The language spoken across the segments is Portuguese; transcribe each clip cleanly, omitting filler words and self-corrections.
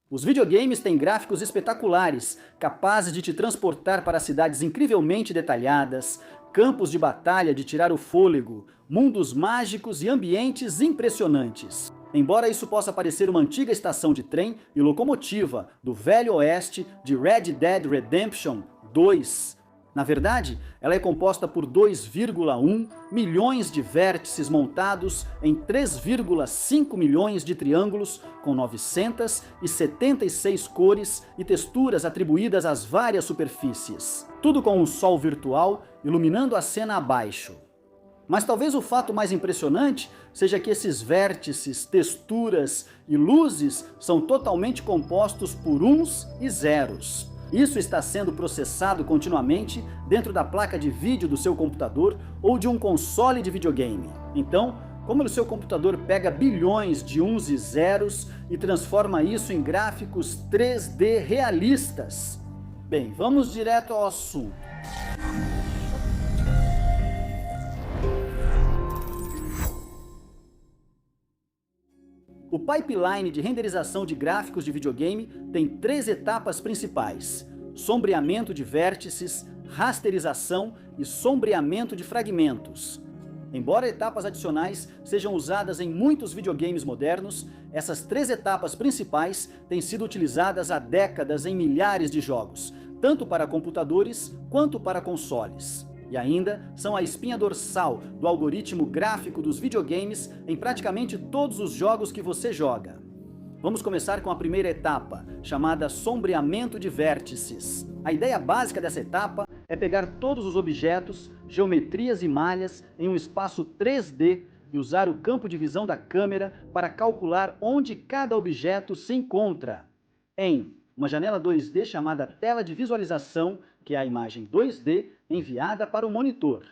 Os videogames têm gráficos espetaculares, capazes de te transportar para cidades incrivelmente detalhadas, campos de batalha de tirar o fôlego, mundos mágicos e ambientes impressionantes. Embora isso possa parecer uma antiga estação de trem e locomotiva do Velho Oeste de Red Dead Redemption 2, na verdade, ela é composta por 2,1 milhões de vértices montados em 3,5 milhões de triângulos com 976 cores e texturas atribuídas às várias superfícies. Tudo com um sol virtual iluminando a cena abaixo. Mas talvez o fato mais impressionante seja que esses vértices, texturas e luzes são totalmente compostos por uns e zeros. Isso está sendo processado continuamente dentro da placa de vídeo do seu computador ou de um console de videogame. Então, como o seu computador pega bilhões de uns e zeros e transforma isso em gráficos 3D realistas? Bem, vamos direto ao assunto. O pipeline de renderização de gráficos de videogame tem 3 etapas principais: sombreamento de vértices, rasterização e sombreamento de fragmentos. Embora etapas adicionais sejam usadas em muitos videogames modernos, essas 3 etapas principais têm sido utilizadas há décadas em milhares de jogos, tanto para computadores quanto para consoles. E ainda são a espinha dorsal do algoritmo gráfico dos videogames em praticamente todos os jogos que você joga. Vamos começar com a primeira etapa, chamada sombreamento de vértices. A ideia básica dessa etapa é pegar todos os objetos, geometrias e malhas em um espaço 3D e usar o campo de visão da câmera para calcular onde cada objeto se encontra em uma janela 2D chamada tela de visualização, que é a imagem 2D enviada para o monitor.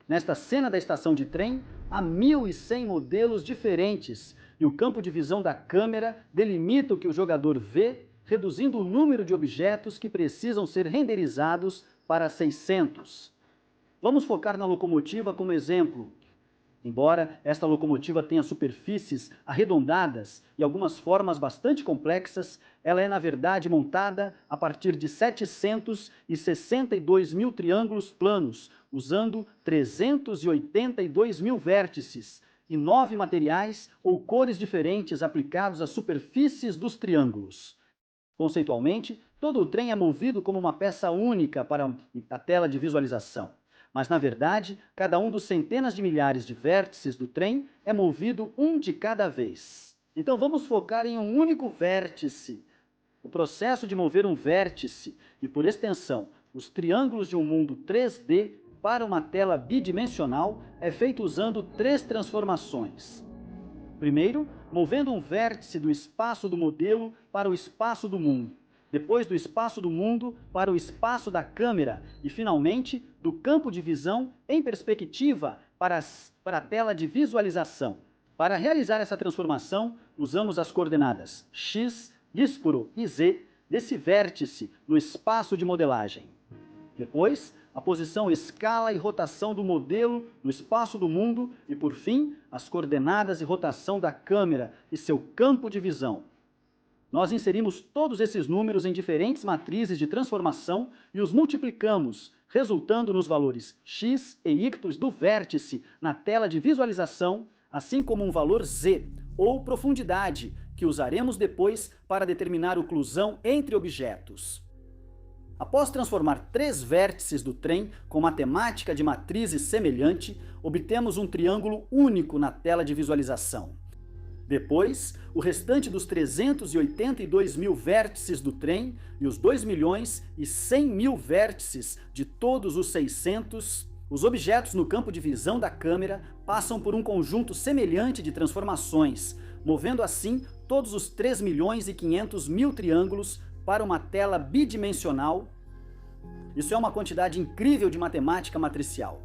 Nesta cena da estação de trem, há 1.100 modelos diferentes e o campo de visão da câmera delimita o que o jogador vê, reduzindo o número de objetos que precisam ser renderizados para 600. Vamos focar na locomotiva como exemplo. Embora esta locomotiva tenha superfícies arredondadas e algumas formas bastante complexas, ela é na verdade montada a partir de 762 mil triângulos planos, usando 382 mil vértices e 9 materiais ou cores diferentes aplicados às superfícies dos triângulos. Conceitualmente, todo o trem é movido como uma peça única para a tela de visualização. Mas, na verdade, cada um dos centenas de milhares de vértices do trem é movido um de cada vez. Então vamos focar em um único vértice. O processo de mover um vértice, e por extensão, os triângulos de um mundo 3D para uma tela bidimensional é feito usando 3 transformações. Primeiro, movendo um vértice do espaço do modelo para o espaço do mundo. Depois do espaço do mundo para o espaço da câmera e, finalmente, do campo de visão em perspectiva para a tela de visualização. Para realizar essa transformação, usamos as coordenadas x, dísparo e z desse vértice no espaço de modelagem. Depois, a posição, escala e rotação do modelo no espaço do mundo e, por fim, as coordenadas e rotação da câmera e seu campo de visão. Nós inserimos todos esses números em diferentes matrizes de transformação e os multiplicamos, resultando nos valores x e y do vértice na tela de visualização, assim como um valor z, ou profundidade, que usaremos depois para determinar a oclusão entre objetos. Após transformar 3 vértices do trem com matemática de matrizes semelhante, obtemos um triângulo único na tela de visualização. Depois, o restante dos 382 mil vértices do trem e os 2.100.000 vértices de todos os 600, os objetos no campo de visão da câmera passam por um conjunto semelhante de transformações, movendo assim todos os 3.500.000 triângulos para uma tela bidimensional. Isso é uma quantidade incrível de matemática matricial.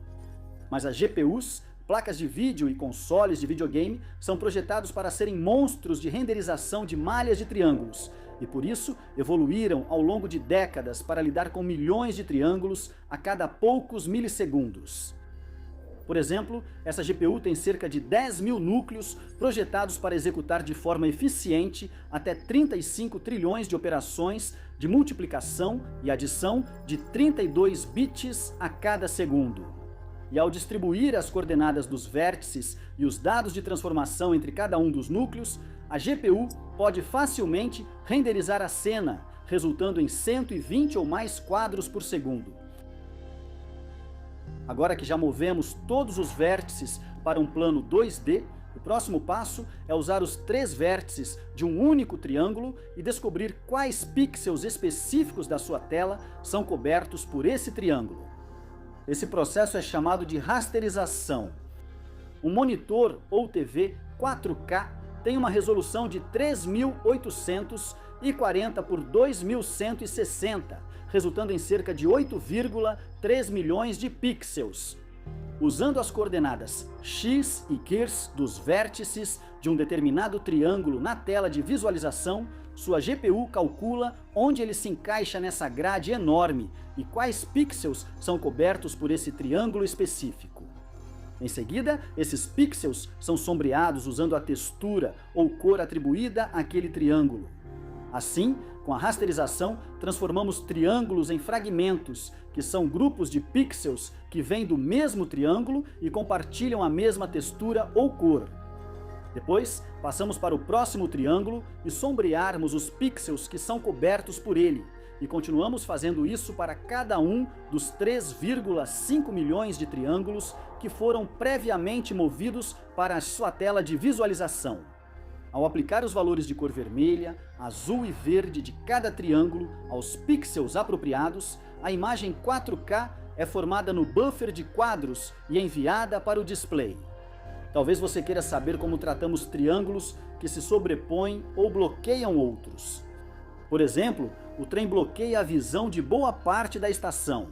Mas as GPUs, placas de vídeo e consoles de videogame são projetados para serem monstros de renderização de malhas de triângulos e por isso evoluíram ao longo de décadas para lidar com milhões de triângulos a cada poucos milissegundos. Por exemplo, essa GPU tem cerca de 10.000 núcleos projetados para executar de forma eficiente até 35 trilhões de operações de multiplicação e adição de 32 bits a cada segundo. E ao distribuir as coordenadas dos vértices e os dados de transformação entre cada um dos núcleos, a GPU pode facilmente renderizar a cena, resultando em 120 ou mais quadros por segundo. Agora que já movemos todos os vértices para um plano 2D, o próximo passo é usar os 3 vértices de um único triângulo e descobrir quais pixels específicos da sua tela são cobertos por esse triângulo. Esse processo é chamado de rasterização. Um monitor ou TV 4K tem uma resolução de 3.840 por 2.160, resultando em cerca de 8,3 milhões de pixels. Usando as coordenadas x e y dos vértices de um determinado triângulo na tela de visualização, sua GPU calcula onde ele se encaixa nessa grade enorme e quais pixels são cobertos por esse triângulo específico. Em seguida, esses pixels são sombreados usando a textura ou cor atribuída àquele triângulo. Assim, com a rasterização, transformamos triângulos em fragmentos, que são grupos de pixels que vêm do mesmo triângulo e compartilham a mesma textura ou cor. Depois, passamos para o próximo triângulo e sombrearmos os pixels que são cobertos por ele, e continuamos fazendo isso para cada um dos 3,5 milhões de triângulos que foram previamente movidos para a sua tela de visualização. Ao aplicar os valores de cor vermelha, azul e verde de cada triângulo aos pixels apropriados, a imagem 4K é formada no buffer de quadros e enviada para o display. Talvez você queira saber como tratamos triângulos que se sobrepõem ou bloqueiam outros. Por exemplo, o trem bloqueia a visão de boa parte da estação.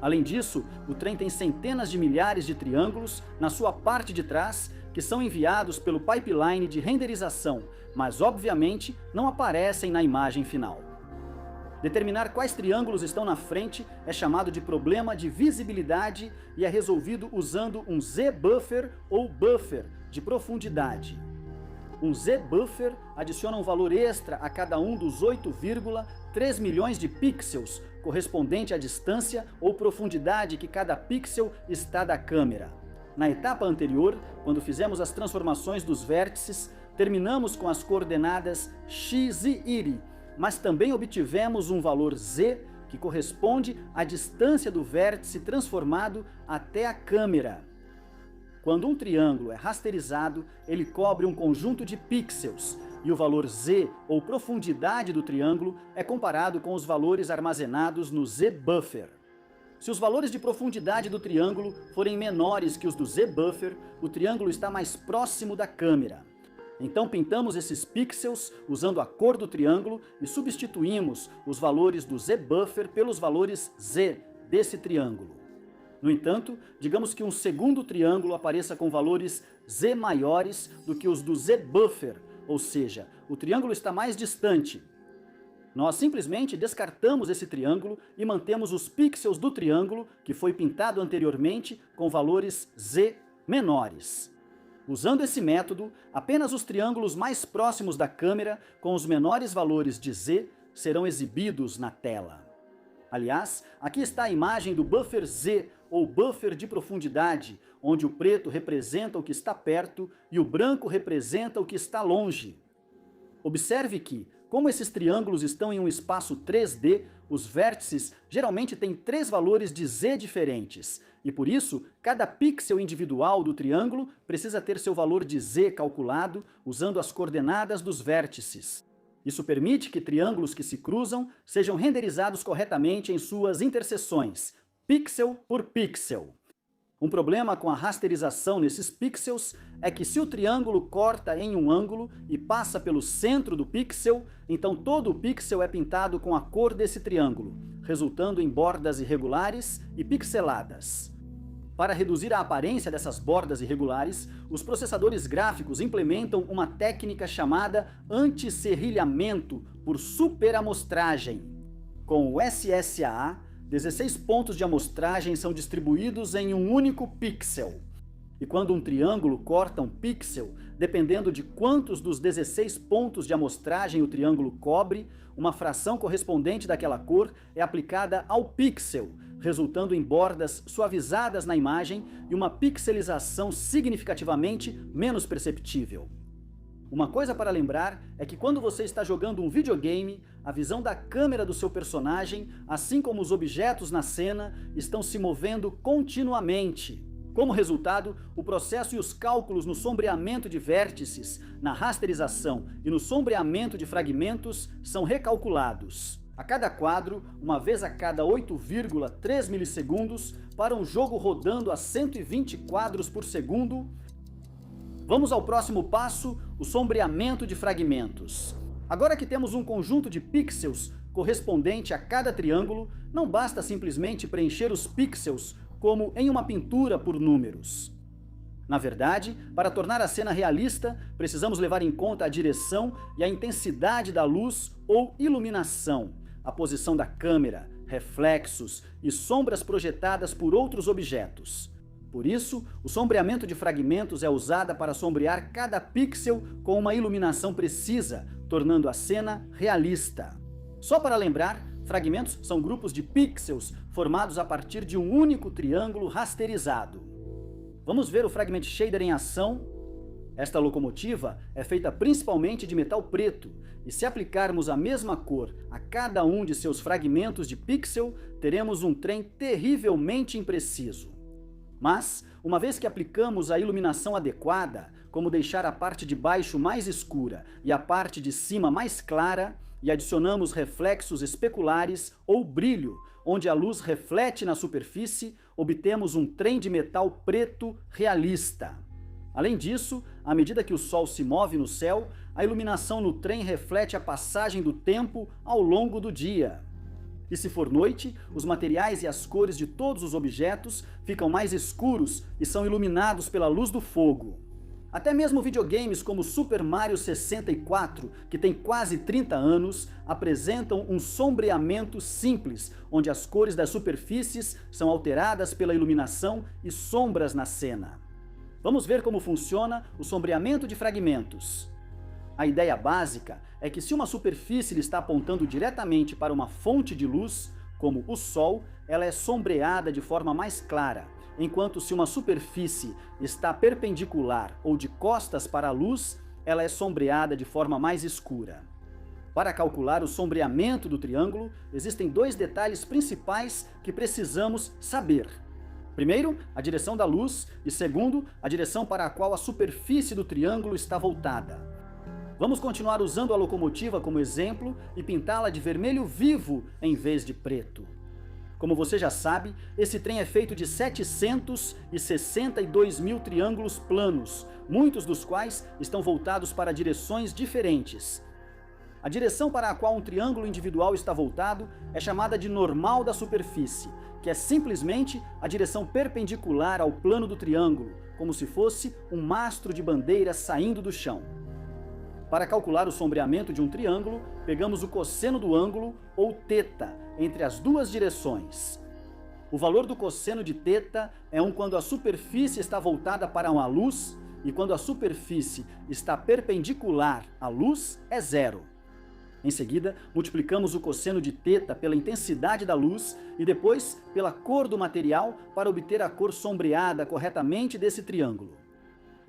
Além disso, o trem tem centenas de milhares de triângulos na sua parte de trás que são enviados pelo pipeline de renderização, mas obviamente não aparecem na imagem final. Determinar quais triângulos estão na frente é chamado de problema de visibilidade e é resolvido usando um Z-buffer ou buffer de profundidade. Um Z-buffer adiciona um valor extra a cada um dos 8,3 milhões de pixels, correspondente à distância ou profundidade que cada pixel está da câmera. Na etapa anterior, quando fizemos as transformações dos vértices, terminamos com as coordenadas x e y, mas também obtivemos um valor z que corresponde à distância do vértice transformado até a câmera. Quando um triângulo é rasterizado, ele cobre um conjunto de pixels, e o valor z, ou profundidade do triângulo, é comparado com os valores armazenados no Z-buffer. Se os valores de profundidade do triângulo forem menores que os do Z-buffer, o triângulo está mais próximo da câmera. Então pintamos esses pixels usando a cor do triângulo e substituímos os valores do Z-buffer pelos valores Z desse triângulo. No entanto, digamos que um segundo triângulo apareça com valores Z maiores do que os do Z-buffer, ou seja, o triângulo está mais distante. Nós simplesmente descartamos esse triângulo e mantemos os pixels do triângulo que foi pintado anteriormente com valores Z menores. Usando esse método, apenas os triângulos mais próximos da câmera com os menores valores de Z serão exibidos na tela. Aliás, aqui está a imagem do buffer Z, ou buffer de profundidade, onde o preto representa o que está perto e o branco representa o que está longe. Observe que, como esses triângulos estão em um espaço 3D, os vértices geralmente têm 3 valores de Z diferentes, e por isso, cada pixel individual do triângulo precisa ter seu valor de Z calculado usando as coordenadas dos vértices. Isso permite que triângulos que se cruzam sejam renderizados corretamente em suas interseções, pixel por pixel. Um problema com a rasterização nesses pixels é que se o triângulo corta em um ângulo e passa pelo centro do pixel, então todo o pixel é pintado com a cor desse triângulo, resultando em bordas irregulares e pixeladas. Para reduzir a aparência dessas bordas irregulares, os processadores gráficos implementam uma técnica chamada antisserrilhamento por superamostragem. Com o SSAA, 16 pontos de amostragem são distribuídos em um único pixel. E quando um triângulo corta um pixel, dependendo de quantos dos 16 pontos de amostragem o triângulo cobre, uma fração correspondente daquela cor é aplicada ao pixel, resultando em bordas suavizadas na imagem e uma pixelização significativamente menos perceptível. Uma coisa para lembrar é que quando você está jogando um videogame, a visão da câmera do seu personagem, assim como os objetos na cena, estão se movendo continuamente. Como resultado, o processo e os cálculos no sombreamento de vértices, na rasterização e no sombreamento de fragmentos são recalculados. A cada quadro, uma vez a cada 8,3 milissegundos, para um jogo rodando a 120 quadros por segundo. Vamos ao próximo passo, o sombreamento de fragmentos. Agora que temos um conjunto de pixels correspondente a cada triângulo, não basta simplesmente preencher os pixels como em uma pintura por números. Na verdade, para tornar a cena realista, precisamos levar em conta a direção e a intensidade da luz ou iluminação, a posição da câmera, reflexos e sombras projetadas por outros objetos. Por isso, o sombreamento de fragmentos é usado para sombrear cada pixel com uma iluminação precisa, tornando a cena realista. Só para lembrar, fragmentos são grupos de pixels formados a partir de um único triângulo rasterizado. Vamos ver o Fragment Shader em ação. Esta locomotiva é feita principalmente de metal preto, e se aplicarmos a mesma cor a cada um de seus fragmentos de pixel, teremos um trem terrivelmente impreciso. Mas, uma vez que aplicamos a iluminação adequada, como deixar a parte de baixo mais escura e a parte de cima mais clara, e adicionamos reflexos especulares ou brilho, onde a luz reflete na superfície, obtemos um trem de metal preto realista. Além disso, à medida que o Sol se move no céu, a iluminação no trem reflete a passagem do tempo ao longo do dia. E se for noite, os materiais e as cores de todos os objetos ficam mais escuros e são iluminados pela luz do fogo. Até mesmo videogames como Super Mario 64, que tem quase 30 anos, apresentam um sombreamento simples, onde as cores das superfícies são alteradas pela iluminação e sombras na cena. Vamos ver como funciona o sombreamento de fragmentos. A ideia básica é que se uma superfície está apontando diretamente para uma fonte de luz, como o Sol, ela é sombreada de forma mais clara, enquanto se uma superfície está perpendicular ou de costas para a luz, ela é sombreada de forma mais escura. Para calcular o sombreamento do triângulo, existem dois detalhes principais que precisamos saber. Primeiro, a direção da luz e segundo, a direção para a qual a superfície do triângulo está voltada. Vamos continuar usando a locomotiva como exemplo e pintá-la de vermelho vivo em vez de preto. Como você já sabe, esse trem é feito de 762 mil triângulos planos, muitos dos quais estão voltados para direções diferentes. A direção para a qual um triângulo individual está voltado é chamada de normal da superfície, que é simplesmente a direção perpendicular ao plano do triângulo, como se fosse um mastro de bandeira saindo do chão. Para calcular o sombreamento de um triângulo, pegamos o cosseno do ângulo, ou θ, entre as duas direções. O valor do cosseno de θ é 1 quando a superfície está voltada para uma luz, e quando a superfície está perpendicular à luz, é 0. Em seguida, multiplicamos o cosseno de θ pela intensidade da luz e depois pela cor do material para obter a cor sombreada corretamente desse triângulo.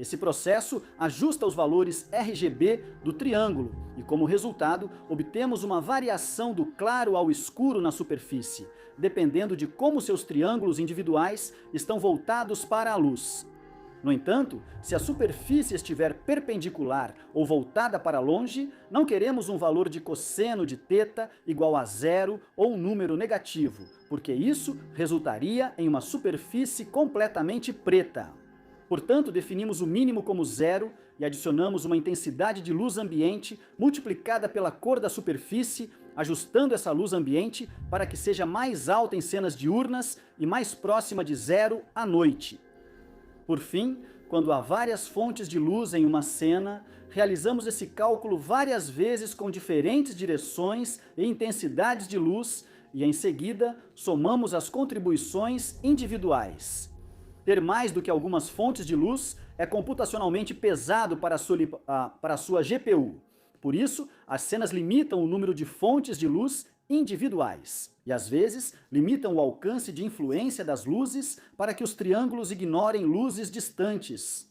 Esse processo ajusta os valores RGB do triângulo e, como resultado, obtemos uma variação do claro ao escuro na superfície, dependendo de como seus triângulos individuais estão voltados para a luz. No entanto, se a superfície estiver perpendicular ou voltada para longe, não queremos um valor de cosseno de θ igual a 0 ou um número negativo, porque isso resultaria em uma superfície completamente preta. Portanto, definimos o mínimo como 0 e adicionamos uma intensidade de luz ambiente multiplicada pela cor da superfície, ajustando essa luz ambiente para que seja mais alta em cenas diurnas e mais próxima de 0 à noite. Por fim, quando há várias fontes de luz em uma cena, realizamos esse cálculo várias vezes com diferentes direções e intensidades de luz, e, em seguida, somamos as contribuições individuais. Ter mais do que algumas fontes de luz é computacionalmente pesado para a sua GPU. Por isso, as cenas limitam o número de fontes de luz individuais e, às vezes, limitam o alcance de influência das luzes para que os triângulos ignorem luzes distantes.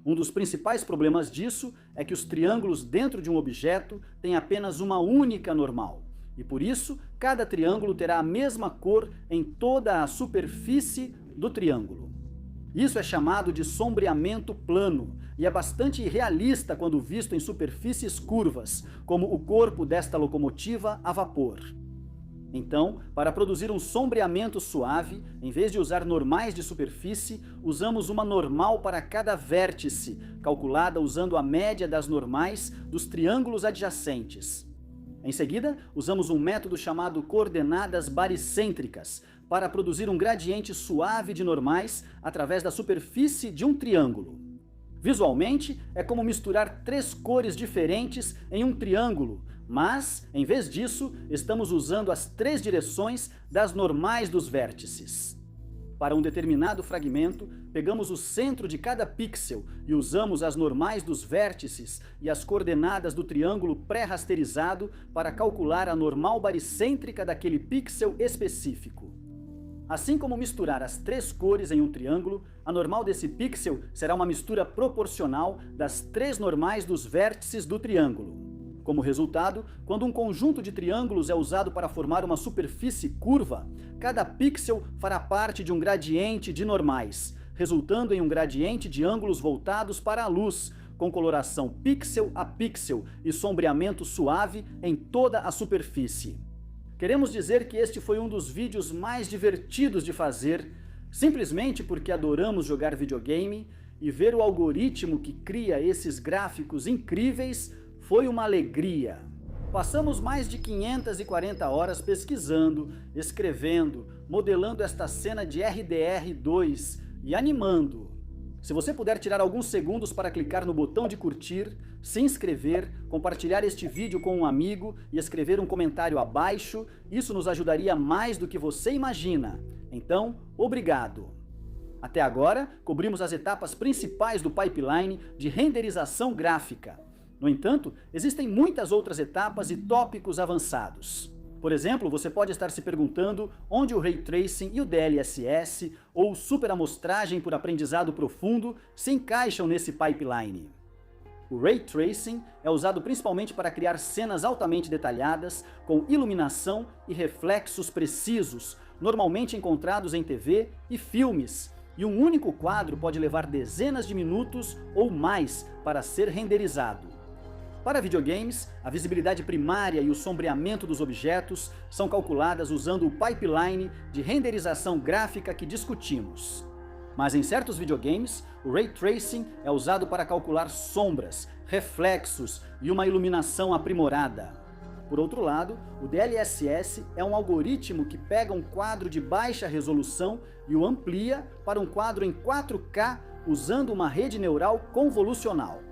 Um dos principais problemas disso é que os triângulos dentro de um objeto têm apenas uma única normal, e por isso cada triângulo terá a mesma cor em toda a superfície do triângulo. Isso é chamado de sombreamento plano e é bastante irrealista quando visto em superfícies curvas, como o corpo desta locomotiva a vapor. Então, para produzir um sombreamento suave, em vez de usar normais de superfície, usamos uma normal para cada vértice, calculada usando a média das normais dos triângulos adjacentes. Em seguida, usamos um método chamado coordenadas baricêntricas, para produzir um gradiente suave de normais através da superfície de um triângulo. Visualmente, é como misturar três cores diferentes em um triângulo, mas, em vez disso, estamos usando as três direções das normais dos vértices. Para um determinado fragmento, pegamos o centro de cada pixel e usamos as normais dos vértices e as coordenadas do triângulo pré-rasterizado para calcular a normal baricêntrica daquele pixel específico. Assim como misturar as três cores em um triângulo, a normal desse pixel será uma mistura proporcional das três normais dos vértices do triângulo. Como resultado, quando um conjunto de triângulos é usado para formar uma superfície curva, cada pixel fará parte de um gradiente de normais, resultando em um gradiente de ângulos voltados para a luz, com coloração pixel a pixel e sombreamento suave em toda a superfície. Queremos dizer que este foi um dos vídeos mais divertidos de fazer, simplesmente porque adoramos jogar videogame e ver o algoritmo que cria esses gráficos incríveis foi uma alegria. Passamos mais de 540 horas pesquisando, escrevendo, modelando esta cena de RDR2 e animando. Se você puder tirar alguns segundos para clicar no botão de curtir, se inscrever, compartilhar este vídeo com um amigo e escrever um comentário abaixo, isso nos ajudaria mais do que você imagina. Então, obrigado! Até agora, cobrimos as etapas principais do pipeline de renderização gráfica. No entanto, existem muitas outras etapas e tópicos avançados. Por exemplo, você pode estar se perguntando onde o Ray Tracing e o DLSS, ou superamostragem por aprendizado profundo, se encaixam nesse pipeline. O Ray Tracing é usado principalmente para criar cenas altamente detalhadas, com iluminação e reflexos precisos, normalmente encontrados em TV e filmes, e um único quadro pode levar dezenas de minutos ou mais para ser renderizado. Para videogames, a visibilidade primária e o sombreamento dos objetos são calculadas usando o pipeline de renderização gráfica que discutimos. Mas em certos videogames, o Ray Tracing é usado para calcular sombras, reflexos e uma iluminação aprimorada. Por outro lado, o DLSS é um algoritmo que pega um quadro de baixa resolução e o amplia para um quadro em 4K usando uma rede neural convolucional.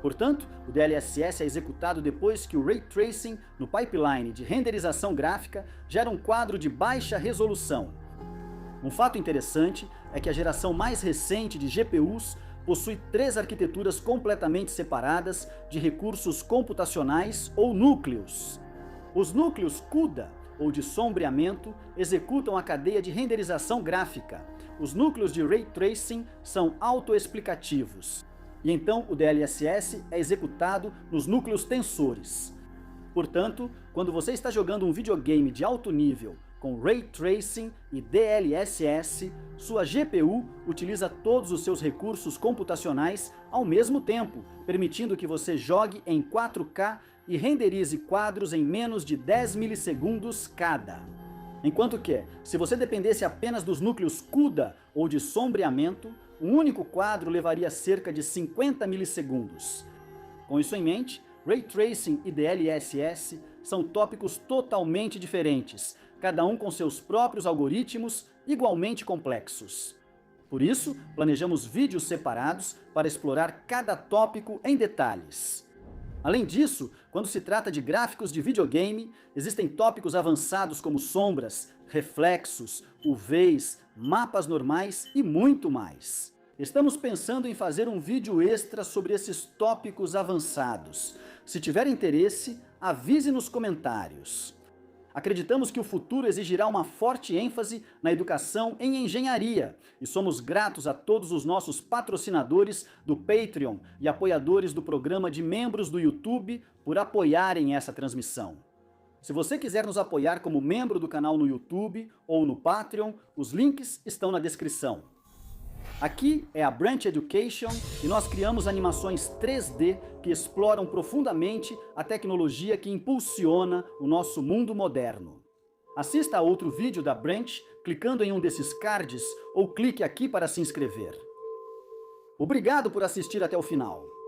Portanto, o DLSS é executado depois que o Ray Tracing, no pipeline de renderização gráfica, gera um quadro de baixa resolução. Um fato interessante é que a geração mais recente de GPUs possui três arquiteturas completamente separadas de recursos computacionais ou núcleos. Os núcleos CUDA, ou de sombreamento, executam a cadeia de renderização gráfica. Os núcleos de Ray Tracing são autoexplicativos. E então o DLSS é executado nos núcleos tensores. Portanto, quando você está jogando um videogame de alto nível com Ray Tracing e DLSS, sua GPU utiliza todos os seus recursos computacionais ao mesmo tempo, permitindo que você jogue em 4K e renderize quadros em menos de 10 milissegundos cada. Enquanto que, se você dependesse apenas dos núcleos CUDA ou de sombreamento, um único quadro levaria cerca de 50 milissegundos. Com isso em mente, Ray Tracing e DLSS são tópicos totalmente diferentes, cada um com seus próprios algoritmos igualmente complexos. Por isso, planejamos vídeos separados para explorar cada tópico em detalhes. Além disso, Quando se trata de gráficos de videogame, existem tópicos avançados como sombras, reflexos, UVs, mapas normais e muito mais. Estamos pensando em fazer um vídeo extra sobre esses tópicos avançados. Se tiver interesse, avise nos comentários. Acreditamos que o futuro exigirá uma forte ênfase na educação em engenharia e somos gratos a todos os nossos patrocinadores do Patreon e apoiadores do programa de membros do YouTube por apoiarem essa transmissão. Se você quiser nos apoiar como membro do canal no YouTube ou no Patreon, os links estão na descrição. Aqui é a Branch Education e nós criamos animações 3D que exploram profundamente a tecnologia que impulsiona o nosso mundo moderno. Assista a outro vídeo da Branch clicando em um desses cards ou clique aqui para se inscrever. Obrigado por assistir até o final.